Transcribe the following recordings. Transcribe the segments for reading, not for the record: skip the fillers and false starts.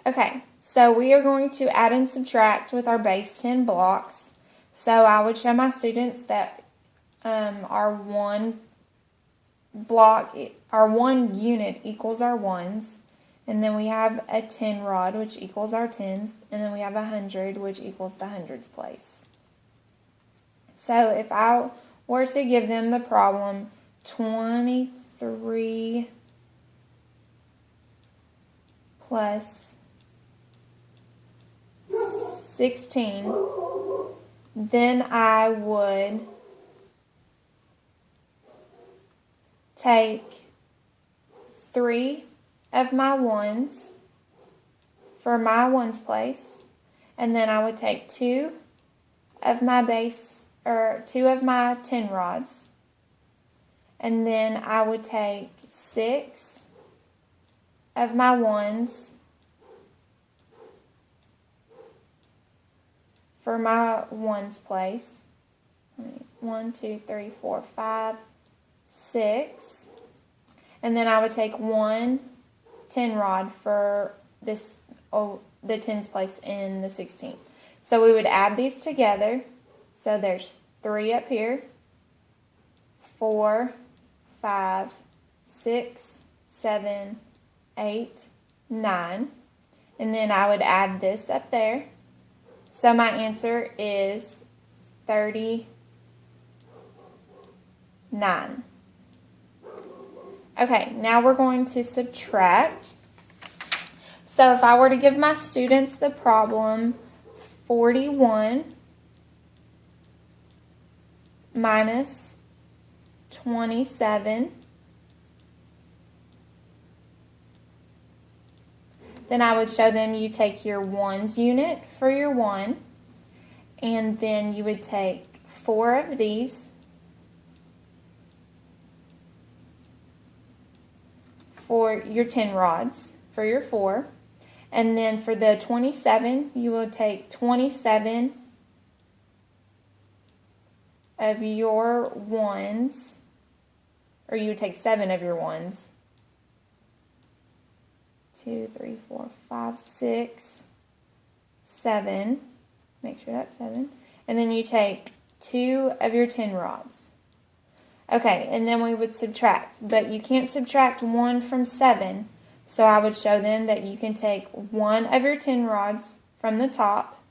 Okay, so we are going to add and subtract with our base 10 blocks. So I would show my students that our one unit equals our ones. And then we have a 10 rod, which equals our tens. And then we have 100, which equals the hundreds place. So if I were to give them the problem 23 plus 16, then I would take 3 of my ones for my ones place, and then I would take 2 of my 10 rods, and then I would take 6 of my ones for my ones place. 1, 2, 3, 4, 5, 6. And then I would take 1 10 rod for the tens place in the 16th. So we would add these together. So there's 3 up here, 4, 5, 6, 7, 8, 9. And then I would add this up there. So my answer is 39. Okay, now we're going to subtract. So if I were to give my students the problem 41 minus 27, then I would show them you take your ones unit for your 1, and then you would take 4 of these, for your 10 rods for your 4, and then for the 27 you will take 27 of your ones, or you would take 7 of your ones. 2, 3, 4, 5, 6, 7. Make sure that's 7. And then you take 2 of your 10 rods. Okay, and then we would subtract. But you can't subtract 1 from 7. So I would show them that you can take 1 of your 10 rods from the top,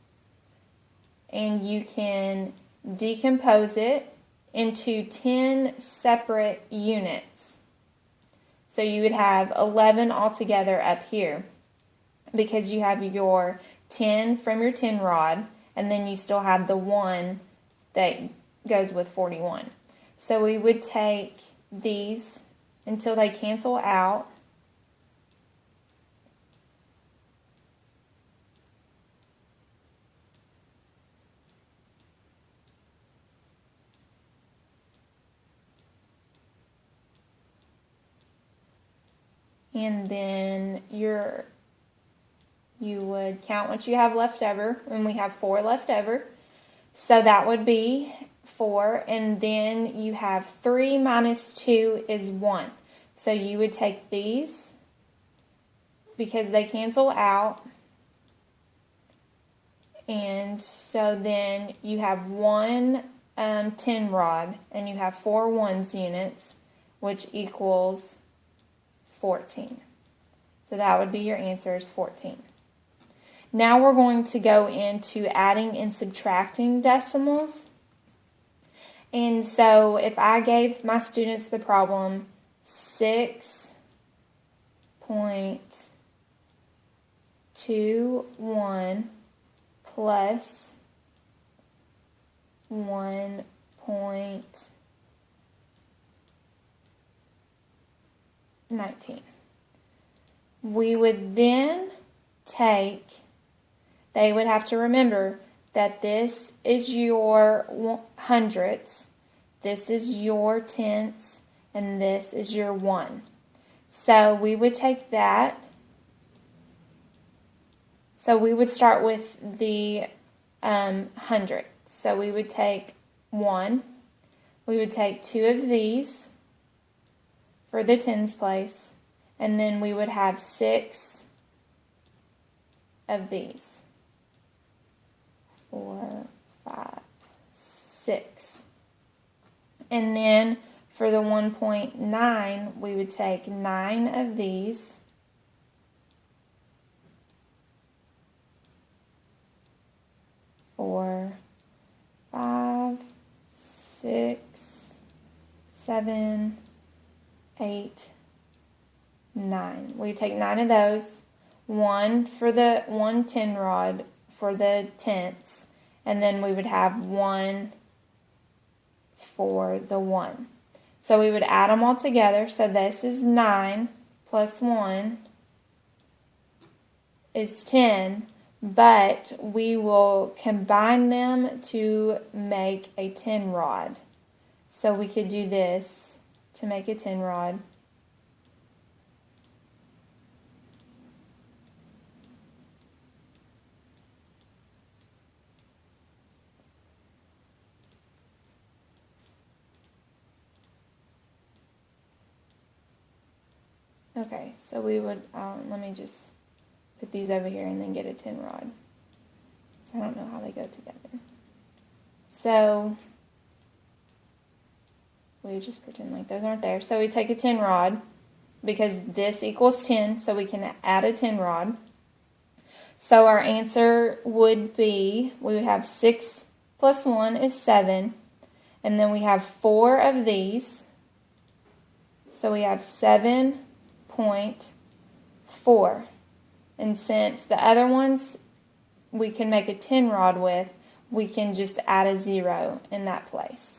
and you can decompose it into 10 separate units. So you would have 11 altogether up here, because you have your 10 from your 10 rod, and then you still have the 1 that goes with 41. So we would take these until they cancel out. And then you would count what you have left over, and we have 4 left over. So that would be 4, and then you have 3 minus 2 is 1. So you would take these, because they cancel out, and so then you have 1 10 rod, and you have 4 ones units, which equals 14. So that would be your answer, is 14. Now we're going to go into adding and subtracting decimals. And so if I gave my students the problem 6.21 plus 1.19, we would then they would have to remember that this is your hundredths, this is your tenths, and this is your 1. So we would take that. So we would start with the hundredth. So we would take 1. We would take 2 of these for the tens place, and then we would have 6 of these. 4, 5, 6. And then for the 1.9, we would take 9 of these. 4, 5, 6, 7, 8, 9. We take 9 of those. 1 for the 1 10 rod for the tenths, and then we would have 1 for the 1. So we would add them all together. So this is 9 plus 1 is 10, but we will combine them to make a 10 rod. So we could do this to make a 10 rod. Okay, so we would, let me just put these over here and then get a 10 rod. So I don't know how they go together. So we just pretend like those aren't there. So we take a 10 rod because this equals 10, so we can add a 10 rod. So our answer would be, we would have 6 plus 1 is 7, and then we have 4 of these. So we have 7.4. And since the other ones we can make a 10 rod with, we can just add a 0 in that place.